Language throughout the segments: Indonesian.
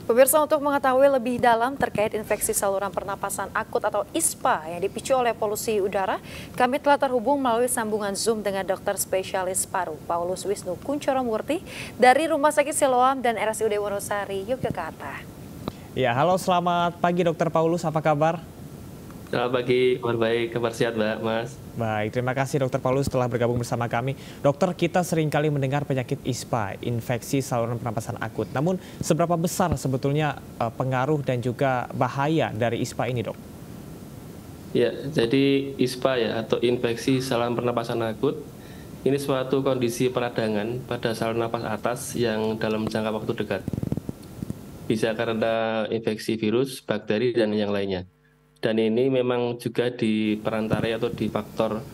Pemirsa, untuk mengetahui lebih dalam terkait infeksi saluran pernapasan akut atau ISPA yang dipicu oleh polusi udara, kami telah terhubung melalui sambungan Zoom dengan dokter spesialis paru Paulus Wisnu Kunchoromurti dari Rumah Sakit Siloam dan RSUD Wonosari, Yogyakarta. Ya, halo, selamat pagi Dokter Paulus, apa kabar? Selamat pagi, kabar baik, kabar sehat Mbak, Mas. Baik, terima kasih Dokter Paulus telah bergabung bersama kami. Dokter, kita seringkali mendengar penyakit ISPA, infeksi saluran pernapasan akut. Namun, seberapa besar sebetulnya pengaruh dan juga bahaya dari ISPA ini, Dok? Ya, jadi ISPA ya, atau infeksi saluran pernapasan akut, ini suatu kondisi peradangan pada saluran napas atas yang dalam jangka waktu dekat. Bisa karena infeksi virus, bakteri, dan yang lainnya. Dan ini memang juga diperantarai atau difaktor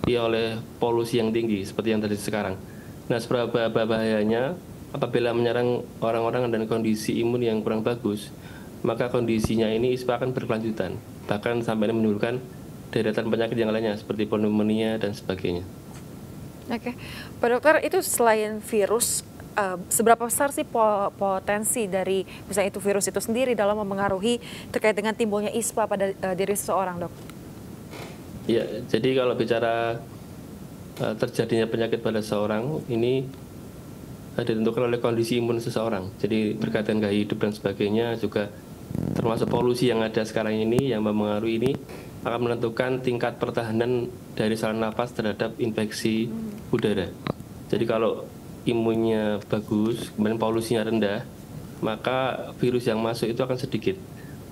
oleh polusi yang tinggi seperti yang tadi sekarang. Nah, seberapa bahayanya apabila menyerang orang-orang dan kondisi imun yang kurang bagus, maka kondisinya ini ISPA akan berkelanjutan, bahkan sampai menimbulkan deretan penyakit yang lainnya seperti pneumonia dan sebagainya. Oke, Pak Dokter, itu selain virus, seberapa besar sih potensi dari misalnya itu virus itu sendiri dalam mempengaruhi terkait dengan timbulnya ISPA pada diri seseorang, Dok? Ya, jadi kalau bicara terjadinya penyakit pada seseorang, ini ditentukan oleh kondisi imun seseorang. Jadi berkaitan gaya hidup dan sebagainya, juga termasuk polusi yang ada sekarang ini yang mempengaruhi ini akan menentukan tingkat pertahanan dari saluran nafas terhadap infeksi udara. Jadi kalau imunnya bagus, kemudian polusinya rendah, maka virus yang masuk itu akan sedikit.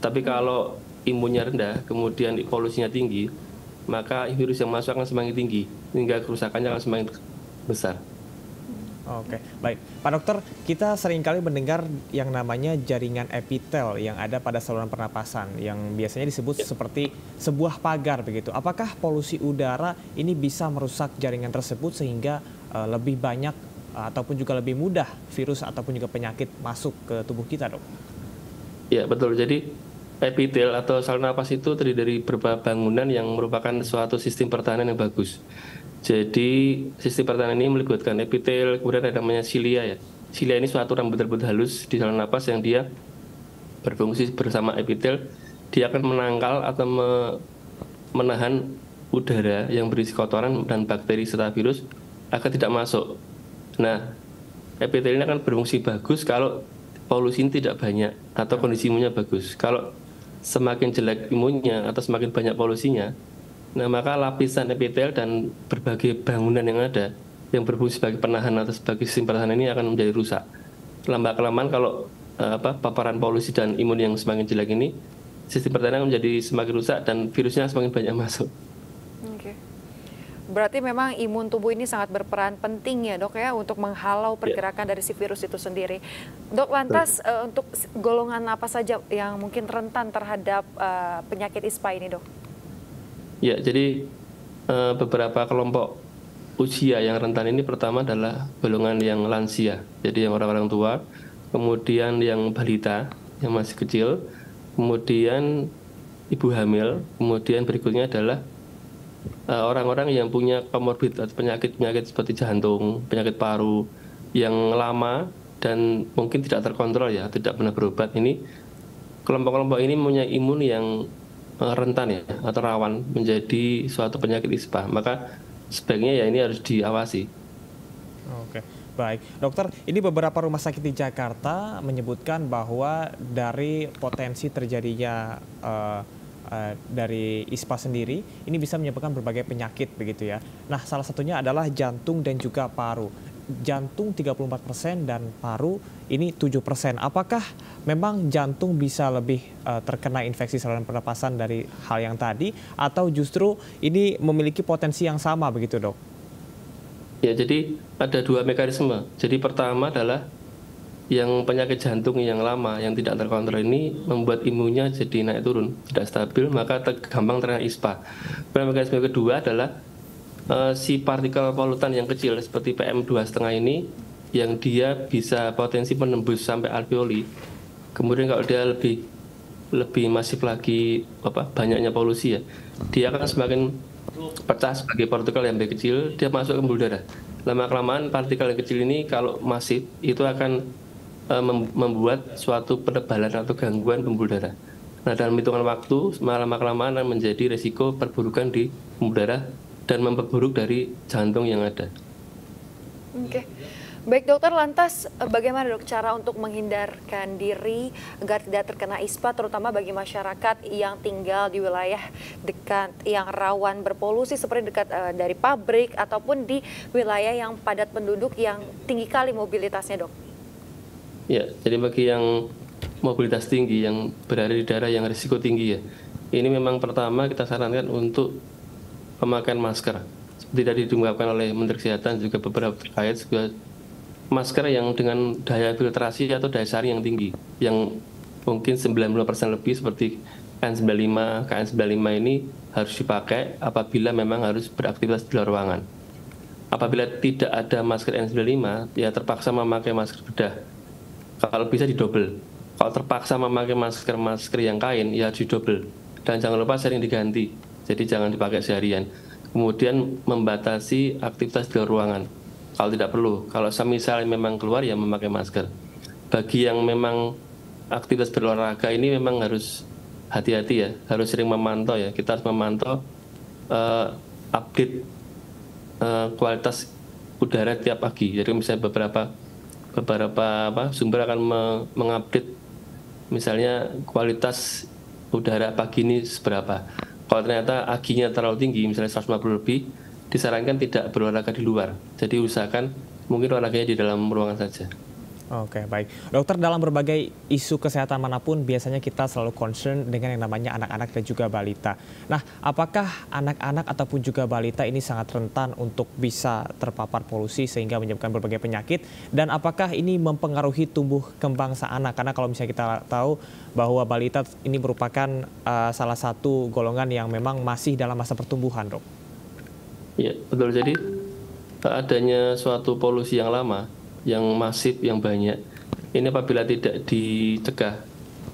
Tapi kalau imunnya rendah, kemudian polusinya tinggi, maka virus yang masuk akan semakin tinggi, hingga kerusakannya akan semakin besar. Oke, baik. Pak Dokter, kita seringkali mendengar yang namanya jaringan epitel yang ada pada saluran pernapasan, yang biasanya disebut seperti sebuah pagar begitu. Apakah polusi udara ini bisa merusak jaringan tersebut sehingga lebih banyak ataupun juga lebih mudah virus ataupun juga penyakit masuk ke tubuh kita, Dok? Ya, betul. Jadi epitel atau saluran napas itu terdiri dari beberapa bangunan yang merupakan suatu sistem pertahanan yang bagus. Jadi sistem pertahanan ini melibatkan epitel, kemudian ada namanya silia ya. Silia ini suatu rambut-rambut halus di saluran napas yang dia berfungsi bersama epitel. Dia akan menangkal atau menahan udara yang berisi kotoran dan bakteri serta virus agar tidak masuk. Nah, epitel ini akan berfungsi bagus kalau polusi ini tidak banyak atau kondisi imunnya bagus. Kalau semakin jelek imunnya atau semakin banyak polusinya, nah maka lapisan epitel dan berbagai bangunan yang ada yang berfungsi sebagai penahan atau sebagai sistem pertahanan ini akan menjadi rusak. Lama-kelamaan kalau paparan polusi dan imun yang semakin jelek ini, sistem pertahanan menjadi semakin rusak dan virusnya semakin banyak masuk. Oke. Berarti memang imun tubuh ini sangat berperan penting ya, Dok, ya, untuk menghalau pergerakan dari si virus itu sendiri. Dok, lantas untuk golongan apa saja yang mungkin rentan terhadap penyakit ISPA ini, Dok? Ya, jadi beberapa kelompok usia yang rentan ini pertama adalah golongan yang lansia, jadi yang orang-orang tua, kemudian yang balita, yang masih kecil, kemudian ibu hamil, kemudian berikutnya adalah orang-orang yang punya komorbid atau penyakit-penyakit seperti jantung, penyakit paru yang lama dan mungkin tidak terkontrol ya, tidak pernah berobat. Ini kelompok-kelompok ini punya imun yang rentan ya atau rawan menjadi suatu penyakit ISPA. Maka sebaiknya ya ini harus diawasi. Oke, baik. Dokter, ini beberapa rumah sakit di Jakarta menyebutkan bahwa dari potensi terjadinya dari ISPA sendiri, ini bisa menyebabkan berbagai penyakit begitu ya. Nah, salah satunya adalah jantung dan juga paru. Jantung 34% dan paru ini 7%. Apakah memang jantung bisa lebih terkena infeksi saluran pernapasan dari hal yang tadi, atau justru ini memiliki potensi yang sama begitu, Dok? Ya, jadi ada dua mekanisme. Jadi pertama adalah yang penyakit jantung yang lama, yang tidak terkontrol ini membuat imunnya jadi naik turun, tidak stabil, maka gampang terkena ISPA. Dan mekanisme kedua adalah si partikel polutan yang kecil seperti PM2,5 ini, yang dia bisa potensi menembus sampai alveoli. Kemudian kalau dia lebih masif lagi banyaknya polusi ya, dia akan semakin pecah sebagai partikel yang lebih kecil, dia masuk ke pembuluh darah. Lama-kelamaan partikel yang kecil ini kalau masif itu akan membuat suatu penebalan atau gangguan pembuluh darah. Nah, dalam hitungan waktu, lama-kelamaan menjadi risiko perburukan di pembuluh darah dan memperburuk dari jantung yang ada. Oke. Baik dokter, lantas bagaimana dok cara untuk menghindarkan diri agar tidak terkena ISPA, terutama bagi masyarakat yang tinggal di wilayah dekat yang rawan berpolusi seperti dekat dari pabrik ataupun di wilayah yang padat penduduk yang tinggi kali mobilitasnya dok? Ya, jadi bagi yang mobilitas tinggi, yang berada di daerah yang risiko tinggi ya, ini memang pertama kita sarankan untuk pemakaian masker. Seperti tadi diungkapkan oleh Menteri Kesehatan juga beberapa terkait juga masker yang dengan daya filtrasi atau daya saring yang tinggi, yang mungkin 90% lebih seperti N95, KN95 ini harus dipakai apabila memang harus beraktivitas di luar ruangan. Apabila tidak ada masker N95, ya terpaksa memakai masker bedah. Kalau bisa didobel. Kalau terpaksa memakai masker yang kain, ya harus didobel. Dan jangan lupa sering diganti, jadi jangan dipakai seharian. Kemudian membatasi aktivitas di luar ruangan. Kalau tidak perlu, kalau semisal memang keluar ya memakai masker. Bagi yang memang aktivitas berolahraga ini memang harus hati-hati ya, harus sering memantau ya. Kita harus memantau update kualitas udara tiap pagi. Jadi misalnya beberapa sumber akan mengupdate misalnya kualitas udara pagi ini seberapa. Kalau ternyata aginya terlalu tinggi, misalnya 150 lebih, disarankan tidak berolahraga di luar. Jadi usahakan mungkin olahraganya di dalam ruangan saja. Oke, baik. Dokter, dalam berbagai isu kesehatan manapun biasanya kita selalu concern dengan yang namanya anak-anak dan juga balita. Nah, apakah anak-anak ataupun juga balita ini sangat rentan untuk bisa terpapar polusi sehingga menyebabkan berbagai penyakit? Dan apakah ini mempengaruhi tumbuh kembang sang anak? Karena kalau misalnya kita tahu bahwa balita ini merupakan salah satu golongan yang memang masih dalam masa pertumbuhan, dok. Ya, betul. Jadi adanya suatu polusi yang lama, yang masif, yang banyak, ini apabila tidak dicegah,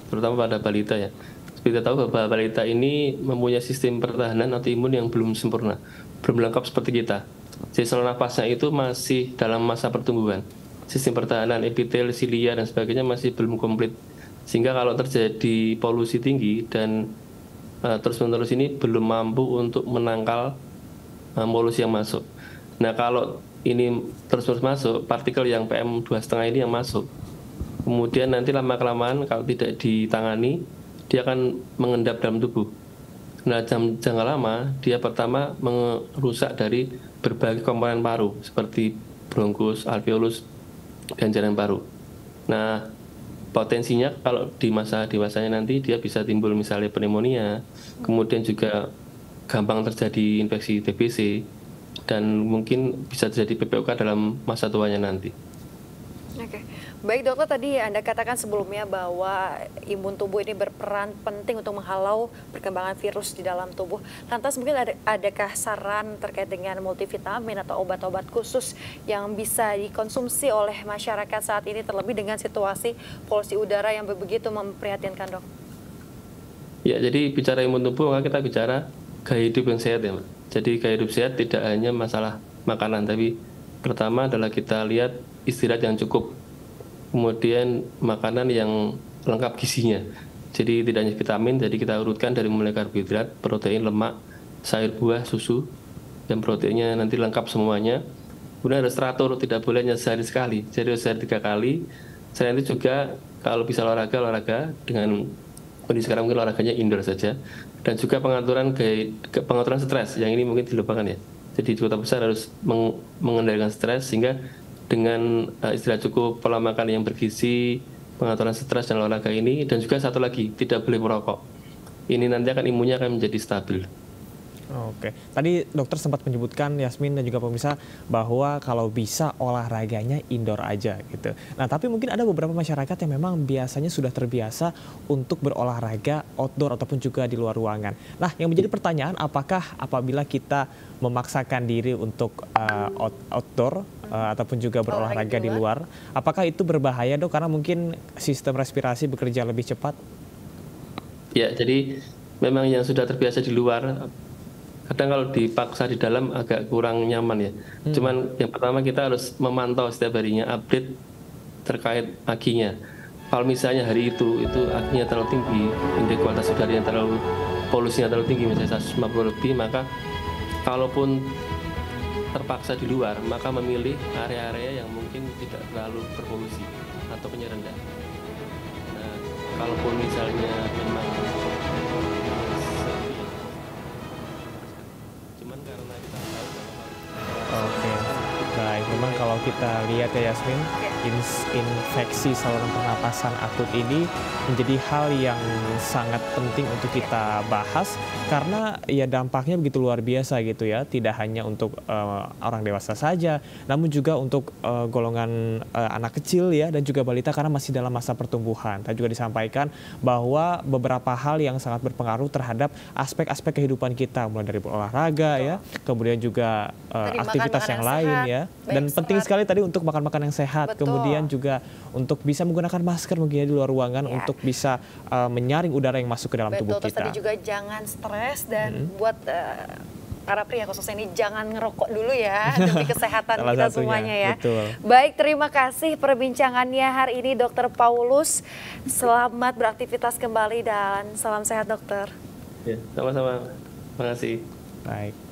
terutama pada balita ya. Seperti kita tahu bahwa balita ini mempunyai sistem pertahanan atau imun yang belum sempurna, belum lengkap seperti kita. Jadi saluran nafasnya itu masih dalam masa pertumbuhan. Sistem pertahanan, epitel, silia, dan sebagainya masih belum komplit. Sehingga kalau terjadi polusi tinggi dan terus-menerus ini belum mampu untuk menangkal polusi yang masuk. Nah, kalau ini terus-menerus masuk, partikel yang PM2,5 ini yang masuk. Kemudian nanti lama-kelamaan kalau tidak ditangani, dia akan mengendap dalam tubuh. Nah, jangka lama, dia pertama merusak dari berbagai komponen paru, seperti bronkus, alveolus, dan jaringan paru. Nah, potensinya kalau di masa dewasanya nanti dia bisa timbul misalnya pneumonia, kemudian juga gampang terjadi infeksi TBC, dan mungkin bisa terjadi PPOK dalam masa tuanya nanti. Oke. Baik dokter, tadi Anda katakan sebelumnya bahwa imun tubuh ini berperan penting untuk menghalau perkembangan virus di dalam tubuh. Lantas mungkin adakah saran terkait dengan multivitamin atau obat-obat khusus yang bisa dikonsumsi oleh masyarakat saat ini, terlebih dengan situasi polusi udara yang begitu memprihatinkan, dok? Ya, jadi bicara imun tubuh maka kita bicara gaya hidup yang sehat ya, Mbak. Jadi gaya hidup sehat tidak hanya masalah makanan, tapi pertama adalah kita lihat istirahat yang cukup, kemudian makanan yang lengkap gizinya. Jadi tidak hanya vitamin, jadi kita urutkan dari mulai karbohidrat, protein, lemak, sayur, buah, susu, dan proteinnya nanti lengkap semuanya. Kemudian harus teratur, tidak boleh hanya sehari sekali, jadi harus sehari 3 kali. Selain itu juga kalau bisa olahraga dengan kondisi sekarang mungkin olahraganya indoor saja. Dan juga pengaturan stres, yang ini mungkin dilupakan ya. Jadi di kota besar harus mengendalikan stres, sehingga dengan istirahat cukup, pola makan yang bergizi, pengaturan stres dan olahraga ini, dan juga satu lagi, tidak boleh merokok. Ini nanti akan imunnya akan menjadi stabil. Oke, tadi dokter sempat menyebutkan, Yasmin dan juga pemirsa, bahwa kalau bisa olahraganya indoor aja gitu. Nah, tapi mungkin ada beberapa masyarakat yang memang biasanya sudah terbiasa untuk berolahraga outdoor ataupun juga di luar ruangan. Nah, yang menjadi pertanyaan, apakah apabila kita memaksakan diri untuk outdoor ataupun juga berolahraga di luar, apakah itu berbahaya, dok? Karena mungkin sistem respirasi bekerja lebih cepat. Ya, jadi memang yang sudah terbiasa di luar, kadang kalau dipaksa di dalam agak kurang nyaman ya. Cuman yang pertama kita harus memantau setiap harinya, update terkait akinya. Kalau misalnya hari itu akinya terlalu tinggi, indeks kualitas udaranya polusinya terlalu tinggi, misalnya 150 lebih, maka kalaupun terpaksa di luar, maka memilih area-area yang mungkin tidak terlalu berpolusi atau rendah. Nah, kalaupun misalnya memang cuman karena kita tahu bahwa Oke, baik. Memang kalau kita lihat ya Yasmin, infeksi saluran pernapasan akut ini menjadi hal yang sangat penting untuk kita bahas karena ya dampaknya begitu luar biasa gitu ya, tidak hanya untuk orang dewasa saja, namun juga untuk golongan anak kecil ya dan juga balita karena masih dalam masa pertumbuhan. Tadi juga disampaikan bahwa beberapa hal yang sangat berpengaruh terhadap aspek-aspek kehidupan kita, mulai dari olahraga ya, kemudian juga aktivitas yang lain ya, dan penting sekali tadi untuk makan-makan yang sehat. Kemudian juga untuk bisa menggunakan masker mungkin di luar ruangan untuk bisa menyaring udara yang masuk ke dalam tubuh Terus kita. tadi juga jangan stres dan buat para pria khususnya ini jangan ngerokok dulu ya demi kesehatan kita semuanya ya. Betul. Baik, terima kasih perbincangannya hari ini Dokter Paulus. Selamat beraktivitas kembali dan salam sehat dokter. ya, sama-sama. Terima kasih. Baik.